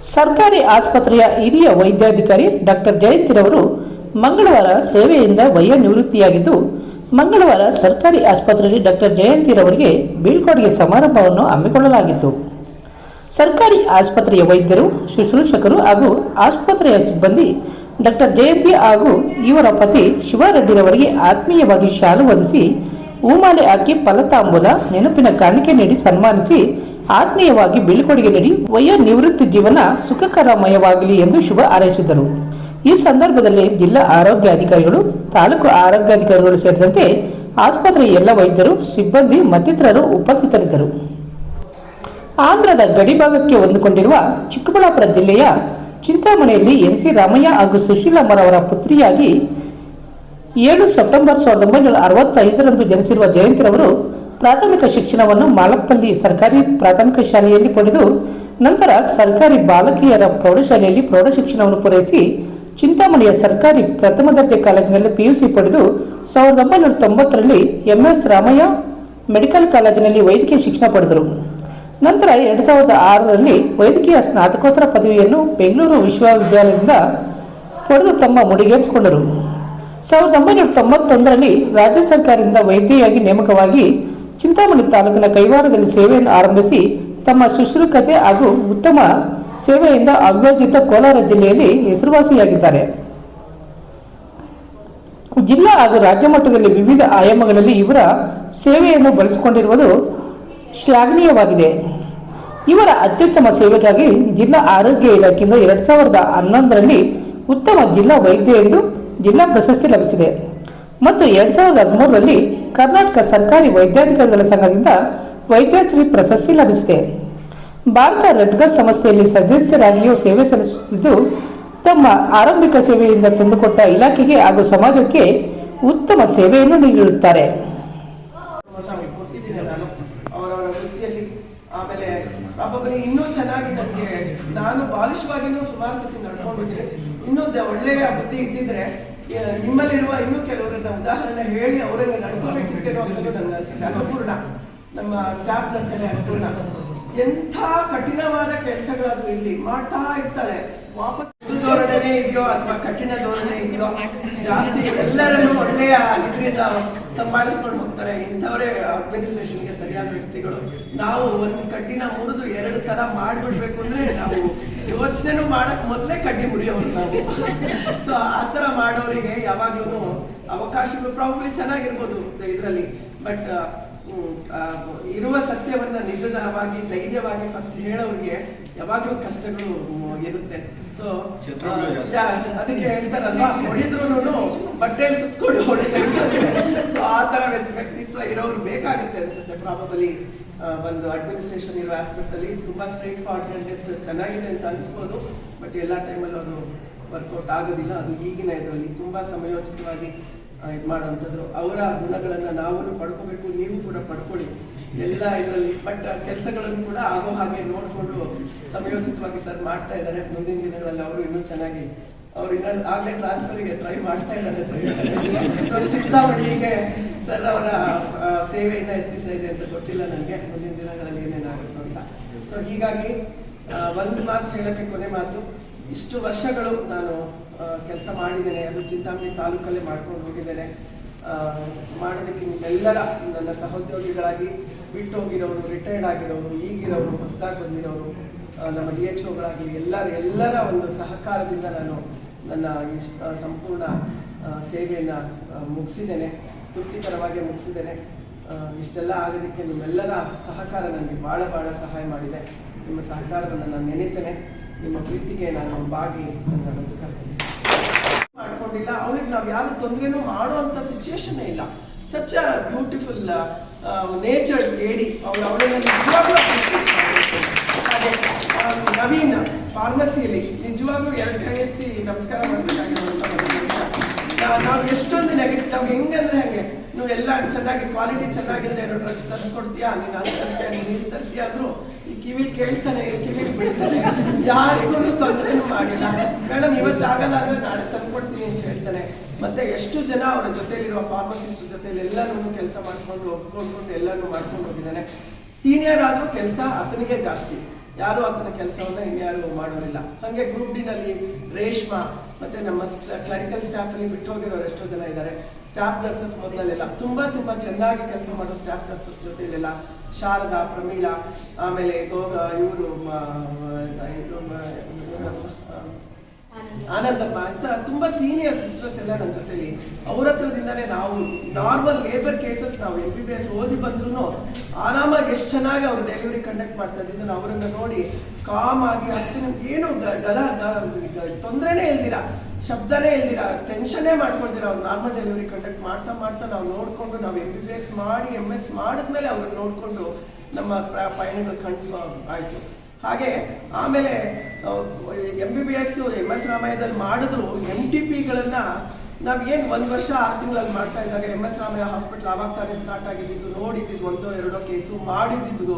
ಸರ್ಕಾರಿ ಆಸ್ಪತ್ರೆಯ ಹಿರಿಯ ವೈದ್ಯಾಧಿಕಾರಿ ಡಾಕ್ಟರ್ ಜಯಂತಿರವರು ಮಂಗಳವಾರ ಸೇವೆಯಿಂದ ವಯೋನಿವೃತ್ತಿಯಾಗಿದ್ದು, ಮಂಗಳವಾರ ಸರ್ಕಾರಿ ಆಸ್ಪತ್ರೆಯಲ್ಲಿ ಡಾಕ್ಟರ್ ಜಯಂತಿರವರಿಗೆ ಬೀಳ್ಕೊಡುಗೆ ಸಮಾರಂಭವನ್ನು ಹಮ್ಮಿಕೊಳ್ಳಲಾಗಿತ್ತು. ಸರ್ಕಾರಿ ಆಸ್ಪತ್ರೆಯ ವೈದ್ಯರು, ಶುಶ್ರೂಷಕರು ಹಾಗೂ ಆಸ್ಪತ್ರೆಯ ಸಿಬ್ಬಂದಿ ಡಾಕ್ಟರ್ ಜಯಂತಿ ಹಾಗೂ ಇವರ ಪತಿ ಶಿವಾರೆಡ್ಡಿರವರಿಗೆ ಆತ್ಮೀಯವಾಗಿ ಶಾಲು ಹೊದಿಸಿ, ಹೂಮಾಲೆ ಹಾಕಿ ಫಲತಾಂಬೂಲ ನೆನಪಿನ ಕಾಣಿಕೆ ನೀಡಿ ಸನ್ಮಾನಿಸಿ ಆತ್ಮೀಯವಾಗಿ ಬೀಳ್ಕೊಡುಗೆ ನೀಡಿ ವಯೋನಿವೃತ್ತಿ ಜೀವನ ಸುಖಕರಮಯವಾಗಲಿ ಎಂದು ಶುಭ ಹಾರೈಸಿದರು. ಈ ಸಂದರ್ಭದಲ್ಲಿ ಜಿಲ್ಲಾ ಆರೋಗ್ಯಾಧಿಕಾರಿಗಳು, ತಾಲೂಕು ಆರೋಗ್ಯಾಧಿಕಾರಿಗಳು ಸೇರಿದಂತೆ ಆಸ್ಪತ್ರೆಯ ಎಲ್ಲ ವೈದ್ಯರು, ಸಿಬ್ಬಂದಿ ಮತ್ತಿತರರು ಉಪಸ್ಥಿತರಿದ್ದರು. ಆಂಧ್ರದ ಗಡಿಭಾಗಕ್ಕೆ ಹೊಂದಿಕೊಂಡಿರುವ ಚಿಕ್ಕಬಳ್ಳಾಪುರ ಜಿಲ್ಲೆಯ ಚಿಂತಾಮಣಿಯಲ್ಲಿ ಎನ್.ಸಿ. ರಾಮಯ್ಯ ಹಾಗೂ ಸುಶೀಲಮ್ಮರವರ ಪುತ್ರಿಯಾಗಿ 7 ಸೆಪ್ಟೆಂಬರ್ 1965ರಂದು ಜನಿಸಿರುವ ಜಯಂತಿರವರು ಪ್ರಾಥಮಿಕ ಶಿಕ್ಷಣವನ್ನು ಮಾಲಪ್ಪಲ್ಲಿ ಸರ್ಕಾರಿ ಪ್ರಾಥಮಿಕ ಶಾಲೆಯಲ್ಲಿ ಪಡೆದು ನಂತರ ಸರ್ಕಾರಿ ಬಾಲಕಿಯರ ಪ್ರೌಢಶಾಲೆಯಲ್ಲಿ ಪ್ರೌಢಶಿಕ್ಷಣವನ್ನು ಪೂರೈಸಿ ಚಿಂತಾಮಣಿಯ ಸರ್ಕಾರಿ ಪ್ರಥಮ ದರ್ಜೆ ಕಾಲೇಜಿನಲ್ಲಿ PUC ಪಡೆದು 1990ರಲ್ಲಿ MS ರಾಮಯ್ಯ ಮೆಡಿಕಲ್ ಕಾಲೇಜಿನಲ್ಲಿ ವೈದ್ಯಕೀಯ ಶಿಕ್ಷಣ ಪಡೆದರು. ನಂತರ 2006ರಲ್ಲಿ ವೈದ್ಯಕೀಯ ಸ್ನಾತಕೋತ್ತರ ಪದವಿಯನ್ನು ಬೆಂಗಳೂರು ವಿಶ್ವವಿದ್ಯಾಲಯದಿಂದ ಪಡೆದು ತಮ್ಮ ಮುಡಿಗೇರಿಸಿಕೊಂಡರು. 1991ರಲ್ಲಿ ರಾಜ್ಯ ಸರ್ಕಾರದಿಂದ ವೈದ್ಯೆಯಾಗಿ ನೇಮಕವಾಗಿ ಚಿಂತಾಮಣಿ ತಾಲೂಕಿನ ಕೈವಾರದಲ್ಲಿ ಸೇವೆಯನ್ನು ಆರಂಭಿಸಿ ತಮ್ಮ ಶುಶ್ರೂಷಕತೆ ಹಾಗೂ ಉತ್ತಮ ಸೇವೆಯಿಂದ ಅವಿಭಜಿತ ಕೋಲಾರ ಜಿಲ್ಲೆಯಲ್ಲಿ ಹೆಸರುವಾಸಿಯಾಗಿದ್ದಾರೆ. ಜಿಲ್ಲಾ ಹಾಗೂ ರಾಜ್ಯ ಮಟ್ಟದಲ್ಲಿ ವಿವಿಧ ಆಯಾಮಗಳಲ್ಲಿ ಇವರ ಸೇವೆಯನ್ನು ಬಳಸಿಕೊಂಡಿರುವುದು ಶ್ಲಾಘನೀಯವಾಗಿದೆ. ಇವರ ಅತ್ಯುತ್ತಮ ಸೇವೆಗಾಗಿ ಜಿಲ್ಲಾ ಆರೋಗ್ಯ ಇಲಾಖೆಯಿಂದ 2011ರಲ್ಲಿ ಉತ್ತಮ ಜಿಲ್ಲಾ ವೈದ್ಯ ಎಂದು ಜಿಲ್ಲಾ ಪ್ರಶಸ್ತಿ ಲಭಿಸಿದೆ ಮತ್ತು 2013ರಲ್ಲಿ ಕರ್ನಾಟಕ ಸರ್ಕಾರಿ ವೈದ್ಯಾಧಿಕಾರಿಗಳ ಸಂಘದಿಂದ ವೈದ್ಯಶ್ರೀ ಪ್ರಶಸ್ತಿ ಲಭಿಸಿದೆ. ಭಾರತ ರೆಡ್ ಕ್ರಾಸ್ ಸಂಸ್ಥೆಯಲ್ಲಿ ಸದಸ್ಯರಾಗಿಯೂ ಸೇವೆ ಸಲ್ಲಿಸುತ್ತಿದ್ದು, ತಮ್ಮ ಆರಂಭಿಕ ಸೇವೆಯಿಂದ ತಂದುಕೊಟ್ಟ ಇಲಾಖೆಗೆ ಹಾಗೂ ಸಮಾಜಕ್ಕೆ ಉತ್ತಮ ಸೇವೆಯನ್ನು ನೀಡಿರುತ್ತಾರೆ. ಆಮೇಲೆ ಪ್ರಾಬಬಲಿ ಇನ್ನೂ ಚೆನ್ನಾಗಿ ನನಗೆ ನಾನು ಬಾಲಿಶವಾಗಿನೂ ಸುಮಾರು ಸತಿ ನಡ್ಕೊಂಡಿದ್ದೆ. ಇನ್ನೂ ಒಳ್ಳೆಯ ಬುದ್ಧಿ ಇದ್ದಿದ್ರೆ ನಿಮ್ಮಲ್ಲಿರುವ ಇನ್ನೂ ಕೆಲವರನ್ನ ಉದಾಹರಣೆ ಹೇಳಿ ಅವರನ್ನ ನಡ್ಕೋಬೇಕಿತ್ತೇನೋ ಅಂತಲೂ ನನ್ನ ಅನಿಸಿಕೆ. ಅನುಪೂರ್ಣ, ನಮ್ಮ ಸ್ಟಾಫ್ ನರ್ಸಲ್ಲಿ ಅನುಪೂರ್ಣ ಎಂಥ ಕಠಿಣವಾದ ಕೆಲಸಗಳಾದ್ರೂ ಇಲ್ಲಿ ಮಾಡ್ತಾ ಇರ್ತಾಳೆ. ವಾಪಸ್ ಧೋರಣೆನೇ ಇದೆಯೋ ಅಥವಾ ಕಠಿಣ ಧೋರಣೆ ಇದೆಯೋ, ಜಾಸ್ತಿ ಎಲ್ಲರನ್ನು ಒಳ್ಳೆಯ ಇದರಿಂದ ಸಂಭಾಳಿಸ್ಕೊಂಡು ಹೋಗ್ತಾರೆ. ಇಂಥವರೇ ಅಡ್ಮಿನಿಸ್ಟ್ರೇಷನ್ಗೆ ಸರಿಯಾದ ವ್ಯಕ್ತಿಗಳು. ನಾವು ಒಂದು ಕಡ್ಡಿನ ಮುರಿದು 2 ತರ ಮಾಡ್ಬಿಡ್ಬೇಕು ಅಂದ್ರೆ ನಾವು ಯೋಚನೆನೂ ಮಾಡಕ್ ಮೊದಲೇ ಕಡ್ಡಿ ಮುಡಿಯೋರು ನಾವು. ಸೊ ಆ ತರ ಮಾಡೋರಿಗೆ ಯಾವಾಗ್ಲೂ ಅವಕಾಶಗಳು ಪ್ರಾಬ್ಲಿ ಚೆನ್ನಾಗಿರ್ಬೋದು ಇದರಲ್ಲಿ, ಬಟ್ ಇರುವ ಸತ್ಯವನ್ನ ನಿಜವಾಗಿ ಧೈರ್ಯವಾಗಿ ಫಸ್ಟ್ ಹೇಳೋರಿಗೆ ಯಾವಾಗ್ಲೂ ಕಷ್ಟಗಳು ಇರುತ್ತೆ. ಸೊ ಅದಕ್ಕೆ ಹೇಳ್ತಾರಲ್ವಾ, ಹೊಡಿದ್ರು ಬಟ್ಟೆ ಸುತ್ಕೊಂಡು ಹೊಡಿತಾರೆ. ಸೊ ಆ ತರ ವ್ಯಕ್ತಿತ್ವ ಇರೋರು ಬೇಕಾಗುತ್ತೆ ಅನ್ಸುತ್ತೆ ಪ್ರಾಬಬಲಿ. ಒಂದು ಅಡ್ಮಿನಿಸ್ಟ್ರೇಷನ್ ಇರೋ ಆಸ್ಪೆಕ್ಟ್ ಅಲ್ಲಿ ತುಂಬಾ ಸ್ಟ್ರೈಟ್ ಫಾರ್ವರ್ಡ್ನೆಸ್ ಚೆನ್ನಾಗಿದೆ ಅಂತ ಅನಿಸ್ಬೋದು, ಬಟ್ ಎಲ್ಲ ಟೈಮಲ್ಲಿ ಅದು ವರ್ಕೌಟ್ ಆಗೋದಿಲ್ಲ. ಅದು ಈಗಿನ ಇದರಲ್ಲಿ ತುಂಬಾ ಸಮಯೋಚಿತವಾಗಿ ಇದು ಮಾಡುವಂಥದ್ದು. ಅವರ ಗುಣಗಳನ್ನ ನಾವು ಪಡ್ಕೋಬೇಕು, ನೀವು ಕೂಡ ಪಡ್ಕೊಳ್ಳಿ ಎಲ್ಲ ಇದರಲ್ಲಿ. ಬಟ್ ಕೆಲಸಗಳನ್ನು ಕೂಡ ಆಗೋ ಹಾಗೆ ನೋಡಿಕೊಂಡು ಸಮಯೋಚಿತವಾಗಿ ಸರ್ ಮಾಡ್ತಾ ಇದ್ದಾರೆ. ಮುಂದಿನ ದಿನಗಳಲ್ಲಿ ಅವರು ಇನ್ನೂ ಚೆನ್ನಾಗಿ ಅವ್ರು ಇನ್ನೊಂದು ಆಗ್ಲೇ ಟ್ರಾನ್ಸ್ಫರ್ಗೆ ಟ್ರೈ ಮಾಡ್ತಾ ಇದ್ದಾರೆ. ಚಿಂತಾಮಣಿಗೆ ಸರ್ ಅವರ ಸೇವೆಯಿಂದ ಎಷ್ಟು ದಿವಸ ಇದೆ ಅಂತ ಗೊತ್ತಿಲ್ಲ ನನಗೆ, ಮುಂದಿನ ದಿನಗಳಲ್ಲಿ ಏನೇನಾಗುತ್ತೆ ಅಂತ. ಸೊ ಹೀಗಾಗಿ ಒಂದು ಮಾತು ಹೇಳಕ್ಕೆ, ಕೊನೆ ಮಾತು, ಇಷ್ಟು ವರ್ಷಗಳು ನಾನು ಕೆಲಸ ಮಾಡಿದ್ದೇನೆ. ಅದು ಚಿಂತಾಮಣಿ ತಾಲೂಕಲ್ಲೇ ಮಾಡ್ಕೊಂಡು ಹೋಗಿದ್ದೇನೆ. ಮಾಡೋದಕ್ಕೆ ನಿಮ್ಮೆಲ್ಲರ ನನ್ನ ಸಹೋದ್ಯೋಗಿಗಳಾಗಿ ಬಿಟ್ಟು ಹೋಗಿರೋರು, ರಿಟೈರ್ಡ್ ಆಗಿರೋರು, ಈಗಿರೋರು, ಹೊಸದಾಗಿ ಬಂದಿರೋರು, ನಮ್ಮ DHOಗಳಾಗಲಿ ಎಲ್ಲರ ಒಂದು ಸಹಕಾರದಿಂದ ನಾನು ನನ್ನ ಸಂಪೂರ್ಣ ಸೇವೆಯನ್ನು ಮುಗಿಸಿದ್ದೇನೆ, ತೃಪ್ತಿಕರವಾಗಿ ಮುಗಿಸಿದ್ದೇನೆ. ಇಷ್ಟೆಲ್ಲ ಆಗೋದಕ್ಕೆ ನಿಮ್ಮೆಲ್ಲರ ಸಹಕಾರ ನನಗೆ ಭಾಳ ಸಹಾಯ ಮಾಡಿದೆ. ನಿಮ್ಮ ಸಹಕಾರವನ್ನು ನಾನು ನೆನೆತೇನೆ. ನಿಮ್ಮ ಪ್ರೀತಿಗೆ ನಾನು ಬಾಗಿ ನನ್ನ ನಮಸ್ಕಾರ ಮಾಡ್ಕೊಂಡಿಲ್ಲ. ಅವಳಿಗೆ ನಾವು ಯಾರು ತೊಂದರೆನೂ ಮಾಡುವಂಥ ಸಿಚುವೇಶನ್ ಇಲ್ಲ. Such a beautiful nature lady ಅವಳನ್ನ ನಿಜವಾಗ್ಲೂ ಹಾಗೆ ನವೀನ್ ಫಾರ್ಮಸಿಯಲ್ಲಿ ನಿಜವಾಗ್ಲೂ 2 ಕೈ ಎತ್ತಿ ನಮಸ್ಕಾರ ಮಾಡಬೇಕಾಗಿರುವಂಥ ನಾವು ಎಷ್ಟೊಂದು ನೆಗೆಟಿವ್, ನಾವು ಹೆಂಗಂದ್ರೆ ಹಂಗೆ ನೀವೆಲ್ಲ ಚೆನ್ನಾಗಿ ಕ್ವಾಲಿಟಿ ಚೆನ್ನಾಗಿದೆ ಏನೋ ಡ್ರಗ್ಸ್ ತರಿಸ್ಕೊಡ್ತೀಯಾ, ನೀನು ಅದು ತರ್ತೀಯ, ನೀನು ತರ್ತೀಯ ಅಂದ್ರು ಈ ಕಿವಿಲಿ ಕೇಳ್ತಾನೆ, ಕಿವಿಲಿ ಬಿಡ್ತಾನೆ, ಯಾರಿಗೂ ತೊಂದರೆನೂ ಮಾಡಿಲ್ಲ. ಮೇಡಮ್ ಇವತ್ತಾಗಲ್ಲ ಅಂದ್ರೆ ನಾಳೆ ತಂದ್ಕೊಡ್ತೀನಿ ಅಂತ ಹೇಳ್ತಾನೆ. ಮತ್ತೆ ಎಷ್ಟು ಜನ ಅವರ ಜೊತೆಲಿರುವ ಫಾರ್ಮಸಿಸ್ಟ್ ಜೊತೆಲಿ ಎಲ್ಲರೂ ಕೆಲಸ ಮಾಡ್ಕೊಂಡು ಒಪ್ಕೊಂಡು ಎಲ್ಲರೂ ಮಾಡ್ಕೊಂಡು ಹೋಗಿದ್ದಾನೆ. ಸೀನಿಯರ್ ಆದ್ರೂ ಕೆಲಸ ಆತನಿಗೆ ಜಾಸ್ತಿ. ಯಾರು ಆತನ ಕೆಲಸವನ್ನ ಇನ್ಯಾರು ಮಾಡೋರಿಲ್ಲ. ಹಾಗೆ ಗ್ರೂಪ್ ಡಿನಲ್ಲಿ ರೇಷ್ಮಾ ಮತ್ತೆ ನಮ್ಮ ಕ್ಲರಿಕಲ್ ಸ್ಟಾಫ್ ಅಲ್ಲಿ ಬಿಟ್ಟು ಹೋಗಿರೋರು ಎಷ್ಟೋ ಜನ ಇದ್ದಾರೆ. ಸ್ಟಾಫ್ ನರ್ಸಸ್ ಮೊದಲೆಲ್ಲ ತುಂಬಾ ಚೆನ್ನಾಗಿ ಕೆಲಸ ಮಾಡೋ ಸ್ಟಾಫ್ ನರ್ಸಸ್ ಜೊತೆಲೆಲ್ಲ ಶಾರದಾ, ಪ್ರಮೀಳಾ, ಆಮೇಲೆ ಇವರು ಆನಂದಮ್ಮ ಅಂತ ತುಂಬಾ ಸೀನಿಯರ್ ಸಿಸ್ಟರ್ಸ್ ಎಲ್ಲ ನನ್ನ ಜೊತೆಲಿ. ಅವ್ರ ಹತ್ರದಿಂದಾನೇ ನಾವು ನಾರ್ಮಲ್ ಲೇಬರ್ ಕೇಸಸ್ ನಾವು MBBS ಓದಿ ಬಂದ್ರು ಆರಾಮಾಗಿ ಎಷ್ಟು ಚೆನ್ನಾಗಿ ಅವ್ರು ಡೆಲಿವರಿ ಕಂಡಕ್ಟ್ ಮಾಡ್ತಾ ಇದ್ದಿದ್ದು ಅವರನ್ನ ನೋಡಿ ಕಾಮ್ ಆಗಿ ಏನು ತೊಂದರೆನೇ ಇಲ್ದಿರಾ, ಶಬ್ದನೇ ಇಲ್ದಿರಾ, ಟೆನ್ಷನ್ನೇ ಮಾಡ್ಕೊಳ್ದಿರಾ ಅವ್ರು ನಾರ್ಮಲ್ ಡೆಲಿವರಿ ಕಂಡಕ್ಟ್ ಮಾಡ್ತಾ ನಾವು ನೋಡ್ಕೊಂಡು ನಾವು MBBS ಮಾಡಿ MS ಮಾಡಿದ್ಮೇಲೆ ಅವ್ರನ್ನ ನೋಡ್ಕೊಂಡು ನಮ್ಮ ಪಯಣಗಳು ಕಂಡು ಆಯ್ತು. ಹಾಗೆ ಆಮೇಲೆ MBBS MS ರಾಮಯ್ಯದಲ್ಲಿ ಮಾಡಿದ್ರು MTPಗಳನ್ನ ನಾವೇನು 1 ವರ್ಷ 6 ತಿಂಗಳಲ್ಲಿ ಮಾಡ್ತಾ ಇದ್ದಾಗ MS ರಾಮಯ್ಯ ಹಾಸ್ಪಿಟಲ್ ಆವಾಗ ತಾನೇ ಸ್ಟಾರ್ಟ್ ಆಗಿದ್ದು, ನೋಡಿದ್ದು 1-2 ಕೇಸು ಮಾಡಿದ್ದು,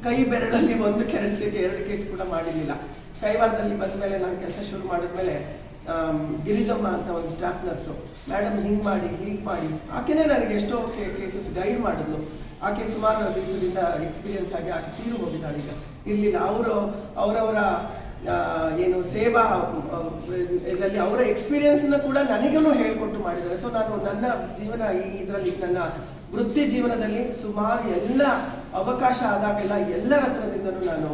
ಕೈ ಬೆರಳಲ್ಲಿ 1 ಕೆರೆಟ್ ಸೀಟ್ 2 ಕೇಸ್ ಕೂಡ ಮಾಡಿರ್ಲಿಲ್ಲ. ಕೈವಾರದಲ್ಲಿ ಬಂದ್ಮೇಲೆ ನಾನು ಕೆಲಸ ಶುರು ಮಾಡಿದ್ಮೇಲೆ ಗಿರಿಜಮ್ಮ ಅಂತ ಒಂದು ಸ್ಟಾಫ್ ನರ್ಸು, ಮೇಡಮ್ ಹಿಂಗೆ ಮಾಡಿ ಆಕೆನೇ ನನಗೆ ಎಷ್ಟೋ ಕೇಸಸ್ ಗೈಡ್ ಮಾಡಿದ್ಲು. ಆಕೆ ಸುಮಾರು ದಿವಸದಿಂದ ಎಕ್ಸ್ಪೀರಿಯನ್ಸ್ ಆಗಿ ಆಕೆ ತೀರು ಹೋಗಿದ್ದಾಳೆ. ಈಗ ಇರಲಿಲ್ಲ, ಅವರವರ ಏನು ಸೇವಾ ಇದರಲ್ಲಿ ಅವರ ಎಕ್ಸ್ಪೀರಿಯನ್ಸ್ನ ಕೂಡ ನನಗೂ ಹೇಳ್ಕೊಟ್ಟು ಮಾಡಿದ್ದಾರೆ. ಸೊ ನಾನು ನನ್ನ ಜೀವನ ಇದರಲ್ಲಿ ನನ್ನ ವೃತ್ತಿ ಜೀವನದಲ್ಲಿ ಸುಮಾರು ಎಲ್ಲ ಅವಕಾಶ ಆದಾಗೆಲ್ಲ ಎಲ್ಲರ ಹತ್ರದಿಂದನೂ ನಾನು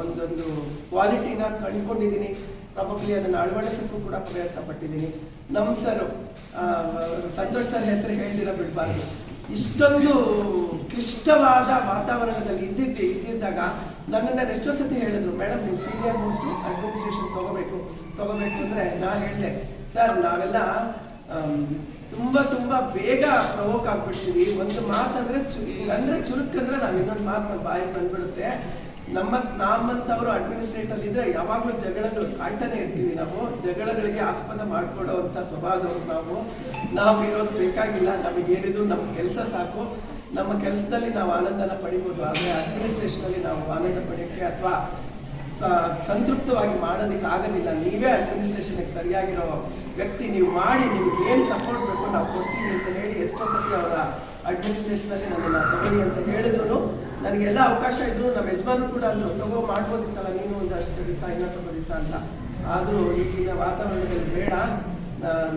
ಒಂದೊಂದು ಕ್ವಾಲಿಟಿನ ಕಂಡುಕೊಂಡಿದ್ದೀನಿ. ಪ್ರಾಬಬ್ಲಿ ಅದನ್ನು ಅಳವಡಿಸೋಕ್ಕೂ ಕೂಡ ಪ್ರಯತ್ನ ಪಟ್ಟಿದ್ದೀನಿ. ನಮ್ಮ ಸರು ಸಂತೋಷ್ ಸರ್ ಹೆಸರು ಹೇಳ್ದಿರ ಬಿಡಬಾರ್ದು. ಇಷ್ಟೊಂದು ಕ್ಲಿಷ್ಟವಾದ ವಾತಾವರಣದಲ್ಲಿ ಇದ್ದಿದ್ದಾಗ ನನ್ನನ್ನು ಎಷ್ಟೋ ಸತಿ ಹೇಳಿದ್ರು, ಮೇಡಮ್ ನೀವು ಸೀನಿಯರ್ ಮೋಸ್ಟ್ ಅಡ್ಮಿನಿಸ್ಟ್ರೇಷನ್ ತಗೋಬೇಕು ಅಂದರೆ ನಾನು ಹೇಳಿದೆ, ಸರ್ ನಾವೆಲ್ಲ ತುಂಬ ಬೇಗ ಪ್ರವೋಕ್ ಆಗ್ಬಿಡ್ತೀವಿ. ಒಂದು ಮಾತಂದ್ರೆ ಚುರುಕಂದ್ರೆ ನಾವು ಇನ್ನೊಂದು ಮಾತು ನಮ್ಮ ಬಾಯಿಗೆ ಬಂದ್ಬಿಡುತ್ತೆ. ನಮ್ಮಂಥವ್ರು ಅಡ್ಮಿನಿಸ್ಟ್ರೇಟರ್ ಇದ್ರೆ ಯಾವಾಗಲೂ ಜಗಳಗಳು ಕಾಯ್ತಾನೆ ಇರ್ತೀವಿ. ನಾವು ಜಗಳಗಳಿಗೆ ಆಸ್ಪದ ಮಾಡ್ಕೊಡೋ ಅಂತ ಸ್ವಭಾವದವ್ರು ನಾವು ಇರೋದು ಬೇಕಾಗಿಲ್ಲ. ನಮಗೇನಿದ್ರು ನಮ್ಮ ಕೆಲಸ ಸಾಕು. ನಮ್ಮ ಕೆಲಸದಲ್ಲಿ ನಾವು ಆನಂದನ ಪಡಿಬೋದು. ಆದರೆ ಅಡ್ಮಿನಿಸ್ಟ್ರೇಷನಲ್ಲಿ ನಾವು ಆನಂದ ಪಡೆಯೋಕ್ಕೆ ಅಥವಾ ಸಂತೃಪ್ತವಾಗಿ ಮಾಡೋದಕ್ಕೆ ಆಗೋದಿಲ್ಲ. ನೀವೇ ಅಡ್ಮಿನಿಸ್ಟ್ರೇಷನ್ಗೆ ಸರಿಯಾಗಿರೋ ವ್ಯಕ್ತಿ, ನೀವು ಮಾಡಿ, ನಿಮ್ಗೆ ಏನು ಸಪೋರ್ಟ್ ಬೇಕು ನಾವು ಕೊಡ್ತೀವಿ ಅಂತ ಹೇಳಿ ಎಷ್ಟೋ ಸತಿ ಅವರ ಅಡ್ಮಿನಿಸ್ಟ್ರೇಷನಲ್ಲಿ ನನ್ನನ್ನು ತಗೊಳ್ಳಿ ಅಂತ ಹೇಳಿದ್ರು. ನನಗೆಲ್ಲ ಅವಕಾಶ ಇದ್ರು ನಮ್ಮ ಯಜಮಾನರು ಕೂಡ ಅಂದರು, ಮಾಡ್ಬೋದಿತ್ತಲ್ಲ ನೀನು ಒಂದಷ್ಟು ದಿವಸ ಇನ್ನೂ ಸ್ವಲ್ಪ ದಿವಸ ಅಂತ. ಆದರೂ ಈಗಿನ ವಾತಾವರಣದಲ್ಲಿ ಬೇಡ,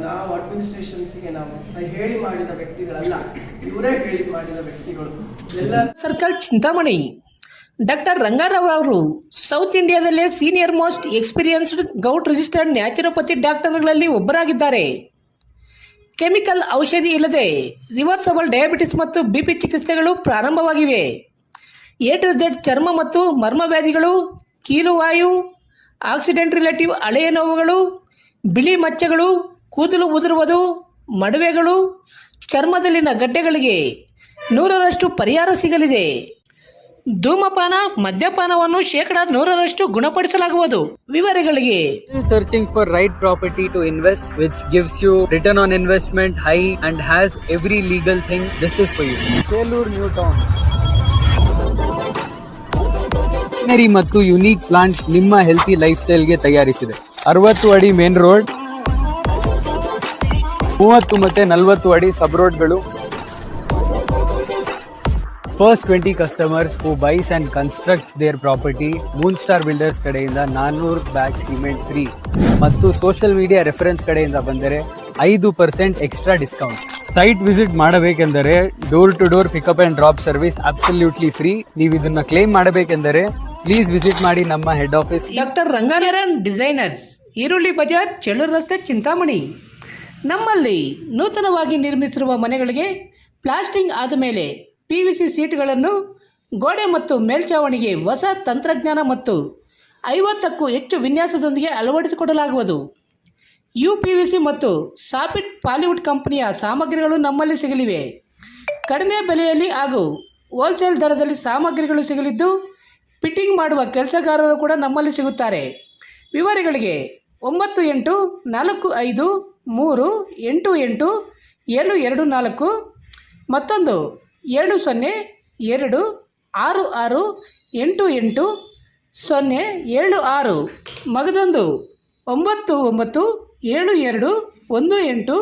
ನಾವು ಅಡ್ಮಿನಿಸ್ಟ್ರೇಷನ್ಸ್ಗೆ ನಾವು ಹೇಳಿ ಮಾಡಿದ ವ್ಯಕ್ತಿಗಳಲ್ಲ, ಇವರೇ ಹೇಳಿ ಮಾಡಿದ ವ್ಯಕ್ತಿಗಳು ಎಲ್ಲ. ಸರ್ಕಲ್ ಚಿಂತಾಮಣಿ ಡಾಕ್ಟರ್ ರಂಗಾರಾವ್ ಅವರು ಸೌತ್ ಇಂಡಿಯಾದಲ್ಲೇ senior most experienced gout registered naturopathy ಡಾಕ್ಟರ್ಗಳಲ್ಲಿ ಒಬ್ಬರಾಗಿದ್ದಾರೆ. ಕೆಮಿಕಲ್ ಔಷಧಿ ಇಲ್ಲದೆ ರಿವರ್ಸಬಲ್ ಡಯಾಬಿಟಿಸ್ ಮತ್ತು BP ಚಿಕಿತ್ಸೆಗಳು ಪ್ರಾರಂಭವಾಗಿವೆ. A to Z ಚರ್ಮ ಮತ್ತು ಮರ್ಮವ್ಯಾಧಿಗಳು, ಕೀಲುವಾಯು, ಆಕ್ಸಿಡೆಂಟ್ ರಿಲೇಟಿವ್ ಹಳೆಯ ನೋವುಗಳು, ಬಿಳಿ ಮಚ್ಚಗಳು, ಕೂದಲು ಉದುರುವುದು, ಮಡುವೆಗಳು, ಚರ್ಮದಲ್ಲಿನ ಗಡ್ಡೆಗಳಿಗೆ 100% ಪರಿಹಾರ ಸಿಗಲಿದೆ. ಧೂಮಪಾನ, ಮದ್ಯಪಾನವನ್ನು 100% ಗುಣಪಡಿಸಲಾಗುವುದು. ವಿವರಗಳಿಗೆ Searching for right property to invest which gives you return on investment high and has every legal thing. This is for you. Chelur New Town. ಮತ್ತು ಯುನೀಕ್ ಪ್ಲಾಂಟ್ಸ್ ನಿಮ್ಮ ಹೆಲ್ತಿ ಲೈಫ್ ಸ್ಟೈಲ್ಗೆ ತಯಾರಿಸಿದೆ. 60 ಅಡಿ ಮೇನ್ ರೋಡ್, 30 ಮತ್ತೆ 40 ಅಡಿ ಸಬ್ ರೋಡ್ಗಳು. First 20 customers who buys and constructs their property, Moonstar Builders ಕಡೆಯಿಂದ 400 bag cement free ಮತ್ತು social media reference ಕಡೆಯಿಂದ ಬಂದರೆ 5% ಎಕ್ಸ್ಟ್ರಾ ಡಿಸ್ಕೌಂಟ್. ಸೈಟ್ ವಿಸಿಟ್ ಮಾಡಬೇಕೆಂದರೆ door to door pickup and drop service absolutely free. ನೀವು ಇದನ್ನ ಕ್ಲೇಮ್ ಮಾಡಬೇಕೆಂದರೆ ಪ್ಲೀಸ್ ವಿಸಿಟ್ ಮಾಡಿ ನಮ್ಮ head office. Doctor Rangarao designers, Eerulli Bazaar, ಚೆಳ್ಳೂರು ರಸ್ತೆ, ಚಿಂತಾಮಣಿ. ನಮ್ಮಲ್ಲಿ ನೂತನವಾಗಿ ನಿರ್ಮಿಸಿರುವ ಮನೆಗಳಿಗೆ ಪ್ಲಾಸ್ಟಿಂಗ್ ಆದ ಮೇಲೆ PVC ಸೀಟ್ಗಳನ್ನು ಗೋಡೆ ಮತ್ತು ಮೇಲ್ಛಾವಣಿಗೆ ಹೊಸ ತಂತ್ರಜ್ಞಾನ ಮತ್ತು 50ಕ್ಕೂ ಹೆಚ್ಚು ವಿನ್ಯಾಸದೊಂದಿಗೆ ಅಳವಡಿಸಿಕೊಡಲಾಗುವುದು. UPVC ಮತ್ತು ಸಾಫಿಟ್ ಪಾಲಿವುಡ್ ಕಂಪನಿಯ ಸಾಮಗ್ರಿಗಳು ನಮ್ಮಲ್ಲಿ ಸಿಗಲಿವೆ. ಕಡಿಮೆ ಬೆಲೆಯಲ್ಲಿ ಹಾಗೂ ಹೋಲ್ಸೇಲ್ ದರದಲ್ಲಿ ಸಾಮಗ್ರಿಗಳು ಸಿಗಲಿದ್ದು, ಫಿಟ್ಟಿಂಗ್ ಮಾಡುವ ಕೆಲಸಗಾರರು ಕೂಡ ನಮ್ಮಲ್ಲಿ ಸಿಗುತ್ತಾರೆ. ವಿವರಗಳಿಗೆ 9843887724 ಮತ್ತೊಂದು 7066688076 ಮಗದೊಂದು 99721818